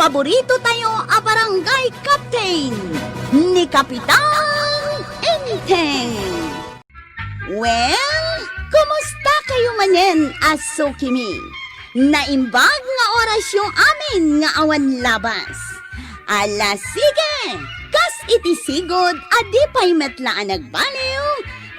paborito tayo a barangay captain ni Kapitan Enteng. Well, kumusta kayo manen, Asukimi? Naimbag nga oras yung amin nga awan labas. Ala sige, kas itisigod adi pa'y metlaan nagbaliw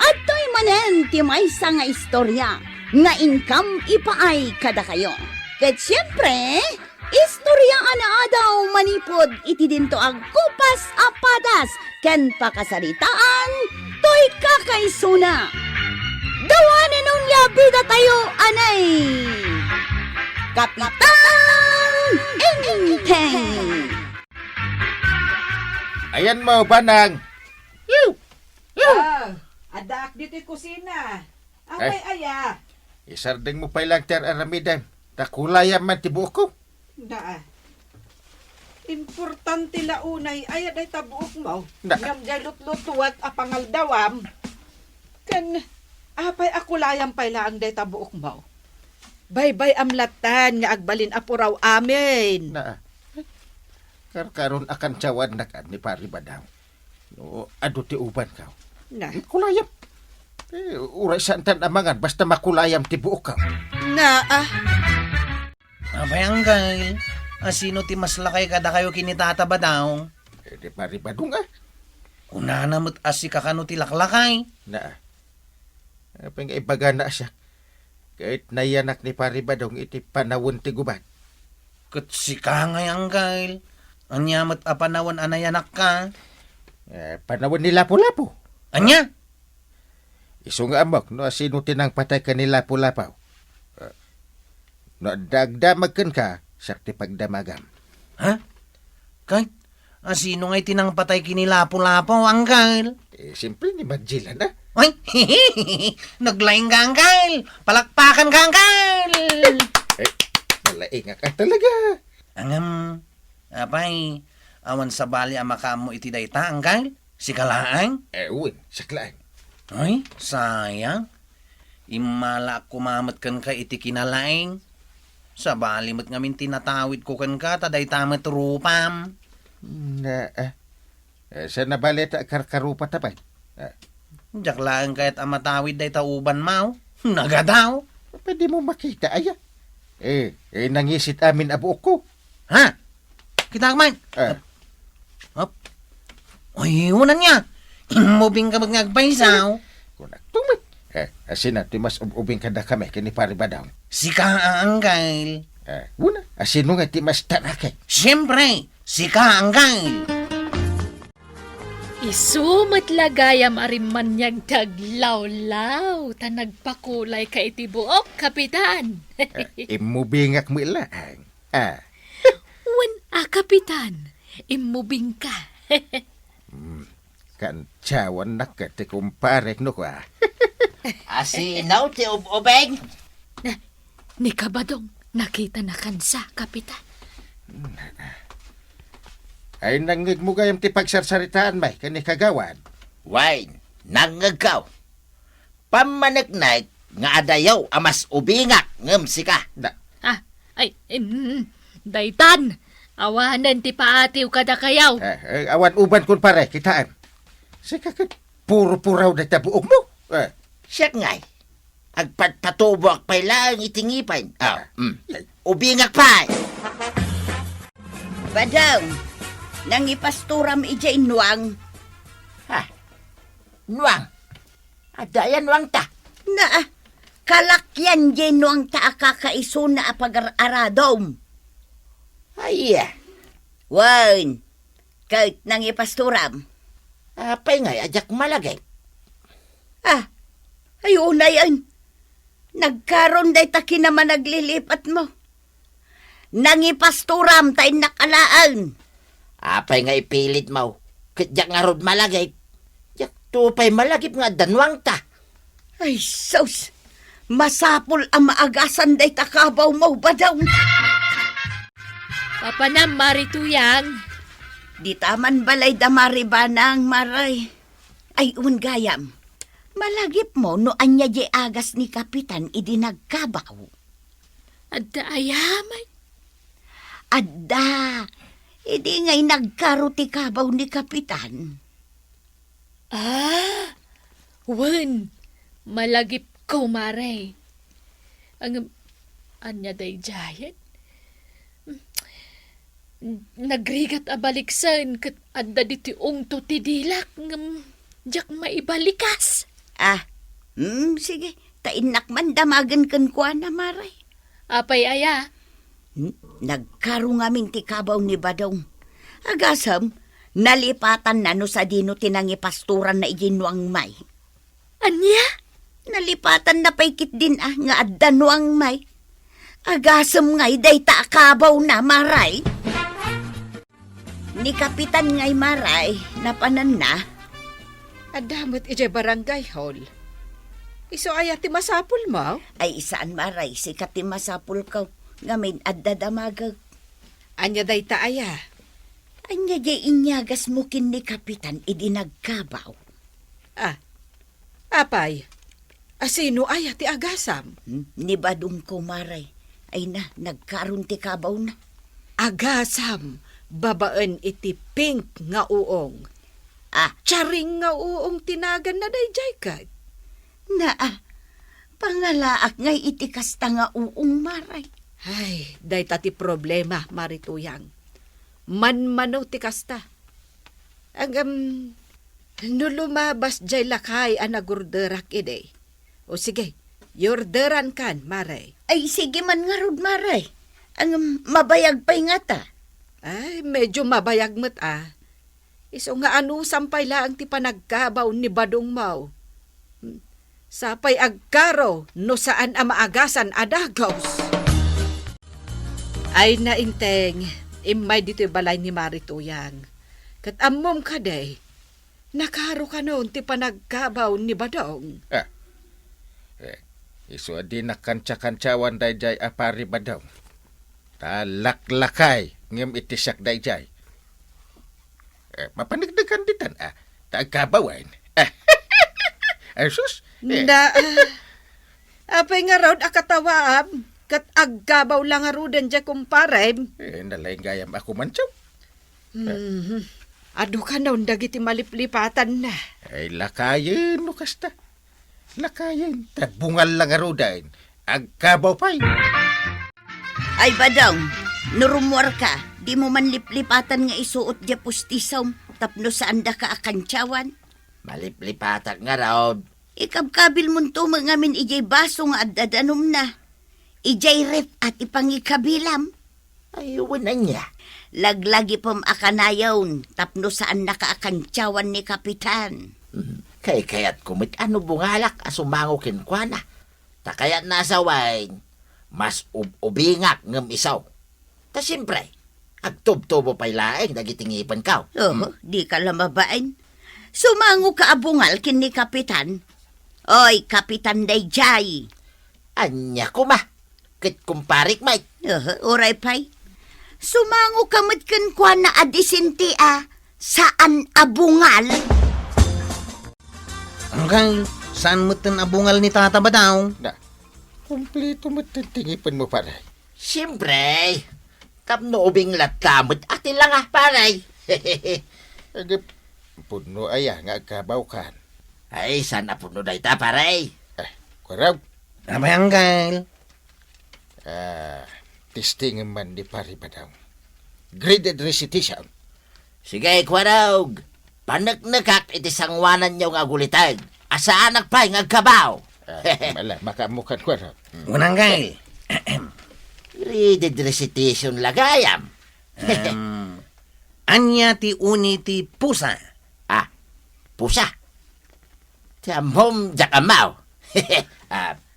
at to'y manen ti maysa nga istorya nga income ipaay kada kayo. Ket siyempre, istorya ana daw manipod iti dinto ag kupas apadas ken pakasaritaan to'y kakaisuna. Dawanan nung yabida tayo anay Kapitan Enteng. Ayan mo, Banang. Adak dito kusina. Apay aya. Isarding mo pa ilang ter aramidan. Takulaya man tibuok ko. Naa. Importante launay aya day tabuok mo. Da. Ngam jay lutlutuat apangal dawam. Kan apay akulayam pay laang day tabuok mo. Bye-bye amlatan nga agbalin apuraw amin. Na. Karkaron akan cawan na ka ni Pari Badaw. No, ado ti uban ka. Na. Kulayam. Uray santan amangan basta makulayam tibuok ka. Naa. Abay anggay, asino ti mas lakay kada kayo kinitata ba daw? Di Pari Badung ah. Una namot asi kakano ti laklakay. Na. Apeng ibaga na siya. Kahit nayanak ni Pari Badong iti panawon ti guban. Kat si kangay anggay, anyamot apanawan anayanak ka. Panawon ni Lapu-Lapu. Anya? Iso nga amok, no, sino tinang patay ka ni Lapu-Lapaw. No, dagdamagkan ka, sakti pagdamagam. Ha? Kahit asino nga'y tinang patay kinilapo-lapo anggay? Siyempre ni Magjilan na. Ay, naglaing ka anggay! Palakpakan ka anggay! Malainga ka talaga. Angam, apay, awan sa bali ang makamo iti dayta anggay? Si kalaang? Uwin, saklaan. Ay, sayang. Imala kumamot kan ka iti kinalaing. Sa balimot ngamin tinatawid ko kan ka, taday tamat rupam. Na, sa nabaleta karkarupa tapay. Diyak lang kahit amatawid day tauban mau. Nagadaw. Pwede mo makita, aya. Nangisit amin abuok ko. Ha? Kita man. Hop. Ay, unan niya. Mubing ka magngagpaisaw. Kung nagtumit. Asin na, timas ubing ka na kami, kini Pari Badaw. Si Kaanggal. Una, asin mo nga timas tarakay. Siyempre, si Kaanggal. Isumat lagayam arimanyag taglawlaw, tanagpakulay ka itibuok, Kapitan. Imubingak mo ilang. Wan Kapitan, imubing ka. Kantsawan na ka, ti kumparek no ka. Asinaw ti ubeng. Ni Kabadong, nakita na kansa, Kapitan. Ay nangig mo gayam ti pagsarsaritaan may kani kagawan. Wine, nangagaw. Pamanagnay nga adayaw amas ubingak ngem sika. Daytan, awanan ti paatiw kada kayaw. Awan uban kun pare, kitaan. Sika ka, puro-puraw na tabuok mo. Siya ngay. Agpatpatubok pa'y lang itingipan. Ubingak pa. Badaw, nang ipasturam ijay nuang. Nuang. Adayan nuang ta. Na, kalakyan jay nuang ta akakaiso na apag-aradom. Ay, Wan, kahit nang ipasturam. apay ngay ajak malagay. Ayun na yan. Nagkaroon day taki naman naglilipat mo. Nangipasturam tayo nakalaan. Apay ngay pilit mo. Kadyak nga rod malagay. Jak tupay malagip nga danwang ta. Ay, sus. Masapol ang maagasan day takabaw mo ba daw? Papanam marituyang. Di taman balay damari ba nang maray? Ay, gayam. Malagip mo no anya di agas ni Kapitan idinagkabaw. Adda ayamay. Adda, Idi ngay nagkaruti kabaw ni Kapitan. Ah, wen, malagip ko, Maray. Anya day jayan? Nagrigat abaliksan kat adda diti ungto ti dilak ngam jak maibalikas. Sige. Tainak man damagan kan kwa na, Maray. Apay aya? Nagkaro ngamin ti kabaw ni Badong. Agasam, nalipatan na no sa dino tinangi pasturan na iginuang may. Anya? Nalipatan na paikit din nga addanuang may. Agasam ngay day ta kabaw na, Maray. Ni Kapitan ngay, Maray, napanan na. Adamot ije barangay hall. Iso aya ti masapul mo? Ay isaan, Maray, si katimasapul ka. Ngamin adda damagag. Anya day ta aya. Anya jay inyagas mo kin ni Kapitan idinagkabaw. Apay, asino aya ti agasam? Ni Badong ko, Maray. Ay na, nagkaroon ti kabaw na. Agasam, babaan iti pink nga uong. Charing nga uong tinagan na dayjay ka. Pangalaak ngay iti kasta nga uong, Maray. Ay, day ti problema, Marituyang. Manmano ti kasta. No lumabas jay lakay anagurderak ide. O sige, yorderan kan, Maray. Ay sige man nga rod, Maray. Ang mabayag pa'y nga ta. Ay, medyo mabayag mo't Iso nga sampay lang ti panagkabaw ni Badong Mau. Sapay agkaro no saan maagasan adagaws. Ay nainteng, imay dito balay ni Marituyang. Kat amom ka day, nakaro ka noon ti panagkabaw ni Badong. Isu adi nakansya-kansyawan dayjay apari Badong. Talaklakay ngem itisak dayjay. Mapanagdagan ditan taagkabawan. Sus. Apay nga raw akatawaam, kat aggabaw lang nga rudan dya kumparem. Nalaing gayam ako manchaw. Ado ka noon dagiti maliplipatan na. Ay lakayin no kasta. Lakayin. Tabungal lang arudain. Agkabaw pa'y. Ay Badong, nurumwar ka. Di mo man liplipatan nga isuot dya pustisaw. Tapno saan da ka akantsawan. Maliplipatan nga raw. Ikabkabil mo tumang ngamin ijay baso nga adadanom na. Ijay rep at ipangikabilam. Ay, wala niya. Laglagi pam akanayawn. Tapno saan nakaakantsawan ni Kapitan. Kaya't kumit ano bungalak asumango kinkwana. Takayat nasa wine, mas ubingak ngem isaw. Ta siyempre, agtubtubo pa'y laeng dagitingipan ka. Di ka lamabain. Sumango ka abungal kin ni Kapitan. Oy, Kapitan Dayjay. Anya ko ma, kit kumparik may. Oray pay. Sumango ka matkan kwa na adisinti saan abungal? Hanggang saan mo tin abungal ni Tata Badao? Kompleto matintingipan mo paray. Siyempre, kapno ubing latamot atin lang paray. Agap, puno aya nga agkabaw kan. Ay, sana puno day ta paray. Kuraw. Abay hanggang. Testing man di pari Badong. Graded recitation. Sige, kwarog. Panagnagak iti sangwanan niyo nga gulitag. Asa anak pa'y ngagkabaw. Mala, makamukan kuraw. Unang gal. Readed recitation lagayam. Anya ti uni ti pusa. Pusa. Tiamhom jakamaw.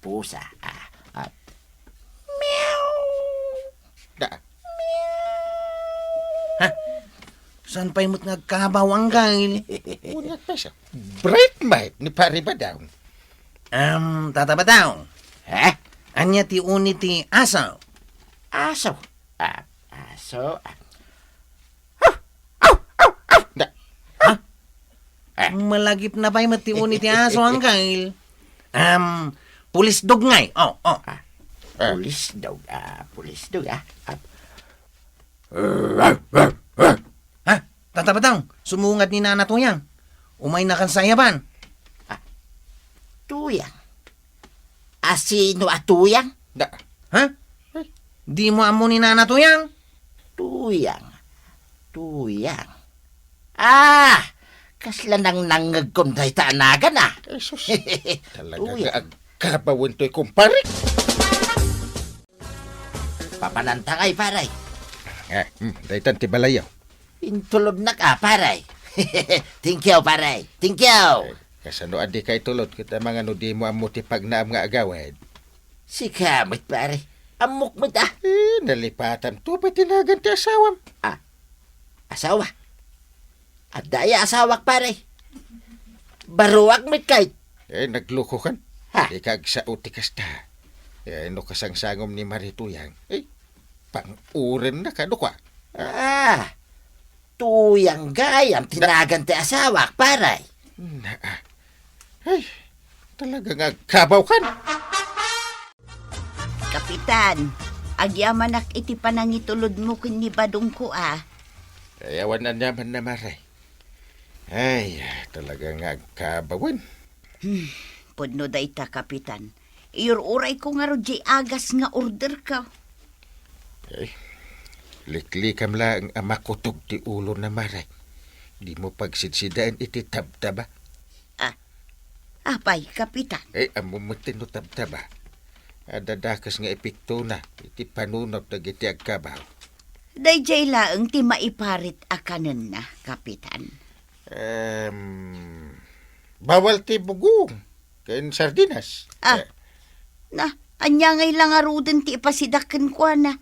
Pusa. Meow. Saan pa'y mo't nagkabaw ang gal? Unat pa siya. Bright might ni pari Badong. Tata Badao. Anya ti uni ti asaw. Aso. Aso. Malagip na pa'y mo't ti uni ti aso ang gal. Pulis dog ngay. Pulis dog. Pulis dog. Bata batang, sumungat ni Nana Tuyang. Umay na kan sayaban. Tuyang. Asino at tuyang? Da, Ha? Di mo amo ni Nana Tuyang? Tuyang. Tuyang. Ah! Kasla nang nangagkon day taanagan ah. Jesus. Talaga Tuyang. nga agkabawin to'y kumpare. Papanantangay, paray. Daytan ti balayaw. Intulod na ka, paray. Thank you, paray. Thank you. Kasano adi kay tulod kita mga no di mo amo ti pagnaam nga agawid. Si kamit, paray. Amok mo ta. Nalipatan to pa tinagan ti asawam. Asawa. At daya asawak, paray. Baruak mit kay. Nagluko kan. Ha? Di kag sa utikas ta. No kasangsangom ni Marituyang. Pang-uren na kadukwa. Tuyang gayam tinagan ti asawak, paray. Ay, talaga nga kabaw kan. Kapitan, agyamanak iti panangitulod mo kini badong ko Ayawan na naman na maray. Ay, talaga nga kabawan. Pudno dayta, kapitan. Iururay ko nga rodjay agas nga order ka. Ay, liklikam lang ang makutog ti ulo na maray. Di mo pagsidsidaan iti tabtaba. Apay, kapitan. Amumutin no tabtaba. Adadakas nga epikto na iti panunot na iti agkabaw. Dayjay laeng ti maiparit akanen na, kapitan. Bawal ti bugong. Kain sardinas. Na, anyangay lang aruden ti ipasidaken ko na.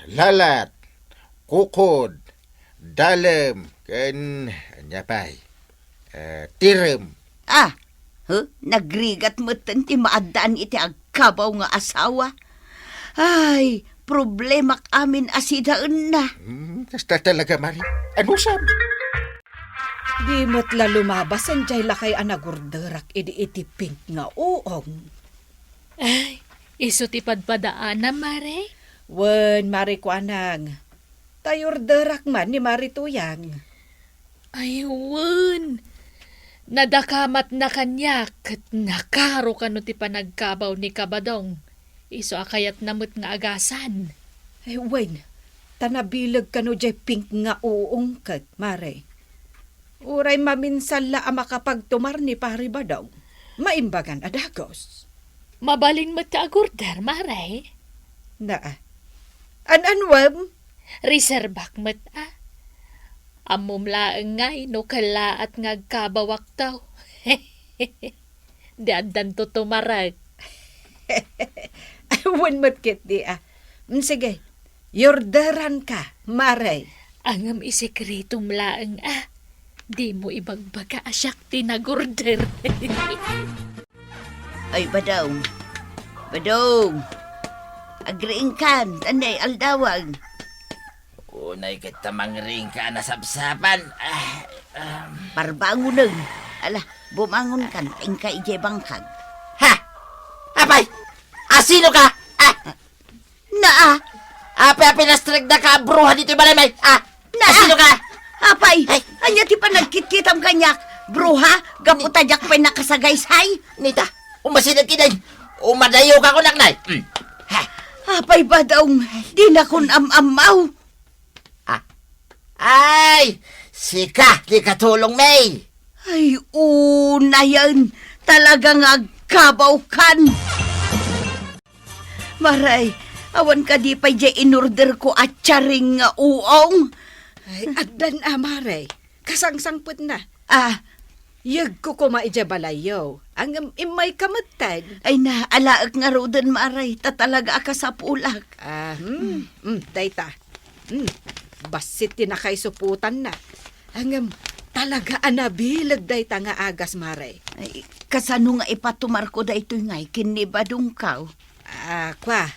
Lalat, kukod, dalem, kain anyapay, tirem. Nagrigat mo ti maadaan iti agkabaw nga asawa. Ay, problemak amin asidaan na. Kasta talaga, Mari. Ano sab? Di matla lumabas ang jay lakay anagurderak iti pink nga uong. Ay, iso ti padpadaan na, Mare. Wen, Mari Kwanang. Tayurderak man ni Mari Tuyang. Ayun. Nadakamat na kanya kat nakaro ka no ti panagkabaw ni Kabadong. Iso akayat namot nga agasan. Ay, wen, tanabilag ka no jay pink nga uong kat, Mare. Uray maminsan la makapagtumar ni Pari Badong. Maimbagan adagos. Mabalin mo ti agurder, Mare. Anwam? Reservak mat Amumlaeng ngay no kalaat nga kabawak taw. Di adan to tumarag. Wen matkit di Sige, yorderan ka, Mare. Angam isekretong laeng Di mo ibagbaga asyak tinagurder. Ay, Badong. Badong. Agriing kan, tanday aldawag. Unay kita mangring ka na sabsapan. Parbangunan. Ala, bumangon kan, tingka ijay bangkag. Ha? Apay! Asino ka? Ape nastreg na ka, bruha dito yung malamay. Asino ka? Apay, anya ti panagkit-kitam kanyak. Bruha, gaputajak pa'y nakasagaysay. Nita, umasinag kinay. Umadayo ka ko naknay. Apay, Badong, di na kun am-amaw. Ay! Sika, di katulong, May. Ay, una yan. Talagang agkabaw kan. Maray, awan ka di pa dya in-order ko at charing nga uong. Ay, adan Mare. Kasangsangput na. Yag ko kumaidya balayaw. Ang imay kamatad. Ay na, alaak nga roden, Maray. Tatalaga ka sa pulak. Dayta. Basit tinakay suputan na. Ang talaga anabilag dayta nga agas, Mare. Ay, kasano nga ipatumar ko da ito ngay, kinibadong kaw. Kwa,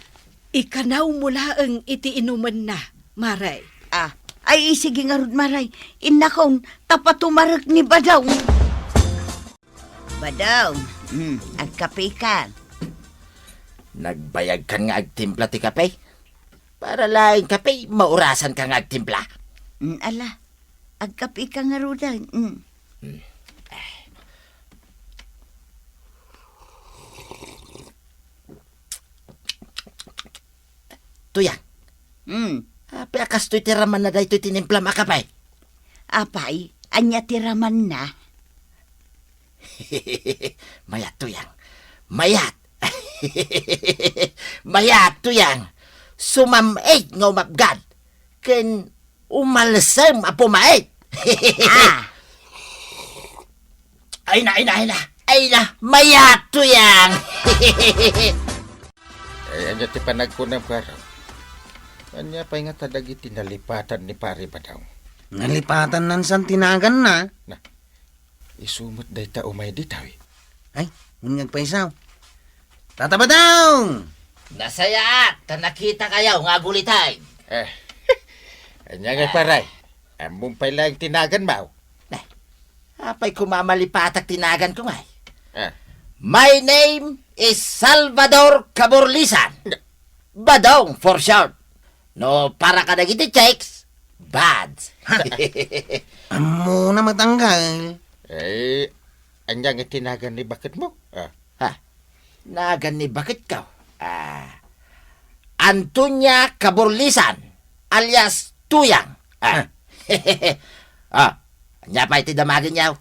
ikanaw mula ang iti inuman na, Mare. Ay, sige nga rod, Maray. Inakon, tapatumarag ni Badong. Badong, agkape ka. Nagbayag kan nga agtimpla ti kape. Para laing kape, maurasan ka nga agtimpla. Ala, agkapi ka nga rudan. Tuyang, Mm. api akas to'y tiraman na dahi to'y tinimpla makapay. Apay, anya tiraman na. Mayat tuyang. Mayat. Mayat tuyang. Sumamait nga umapgad. Ken umalasam apo mait. Ah, Ay na. Mayat tuyang. Ay, anya ti panagkunam karaw. Anya pa nga tadagi tinalipatan ni pare ba daw? Nalipatan nan san tinagan na. Isumot day ta umay di tawi. Ay, unyag pa isaw. Tataba daw! Nasayaat. Nakita kayaw nga gulitay. Anya nga paray. Among pa lang tinagan mo. Apay kumamalipatak tinagan ko nga. Ah, My name is Salvador Caborlisan. Badong for short. No, para ka nagiti checks, bads. Amo na matanggal. anya nga tinagan ni bakit mo? Nagan ni bakit ka? Antonia Caborlisan, alias Tuyang. Anya pa iti damagin yaw.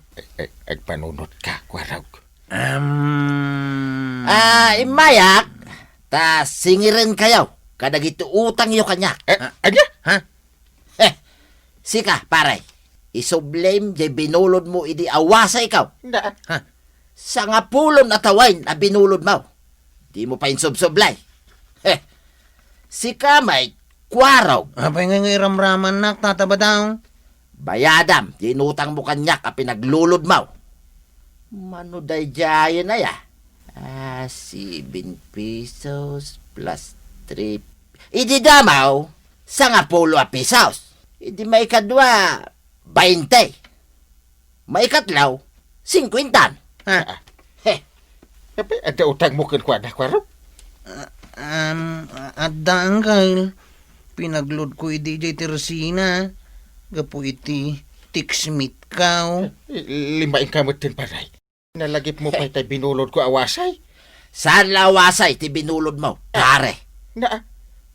Agpanunot ka, kwaraw. Imayak, ta singirin kayaw. Kadagito utang yo kanya. Anya? Ha? Sika, pare. Isublame jay binulod mo idi awasa ikaw. Na. Sa nga pulon na tawain na binulod mo. Di mo pa insubsublay. Sika may kwaraw. Apay nga iramraman nak, tataba daw. Bayadam, dinutang mo kanya ka pinaglulod mo. Manuday jaya na ya. 7 pesos plus 3. Idi damaw, sa nga pulo a pesos. Idi may kadwa, 20. May katlaw, 50. Tapi ada utang mo kan kwada, kwaraw? Adda angkal. Pinaglod ko iti jay Teresina. Gapo iti tiksmit kaw. Limain kamot din paray. Nalagip mo pa itay binulod ko awasay. Saan lawasay ti binulod mo? Pare. Na.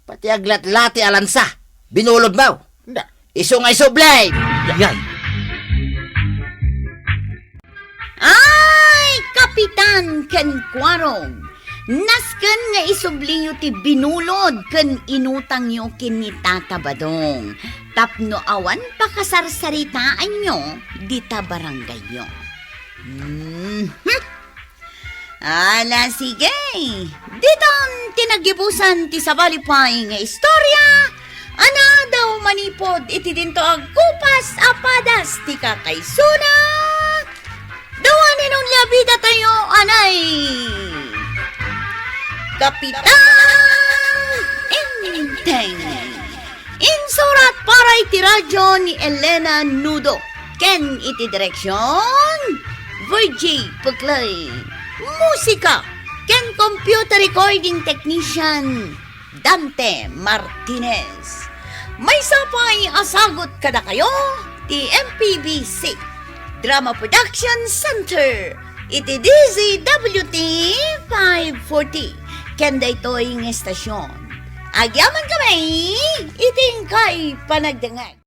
Pati aglat-lati alansa. Binulod mo. Na. Iso nga isublay. Yay! ay, Kapitan ken Kwarong. Nasken nga isubliyo ti binulod ken inutang yo kin ni Tata Badong. Tapno awan pakasarsaritaan nyo di ta barangay yo. Ala, sige. Diton tinagibusan ti sabalipay nga istorya. Ana daw manipod iti dinto agkupas apadas ti kakaysuna. Dawanin ang labida tayo, anay. Kapitan Inteng. Insurat para iti radyo ni Elena Nudo. Ken iti direksyon Virgie Puglay. Musika ken computer recording technician Dante Martinez. May sapay asagot kada kayo ti MPBC Drama Production Center iti DZWT 540 ken daytoy nga estasyon. Agyaman kami iting kay panagdangag.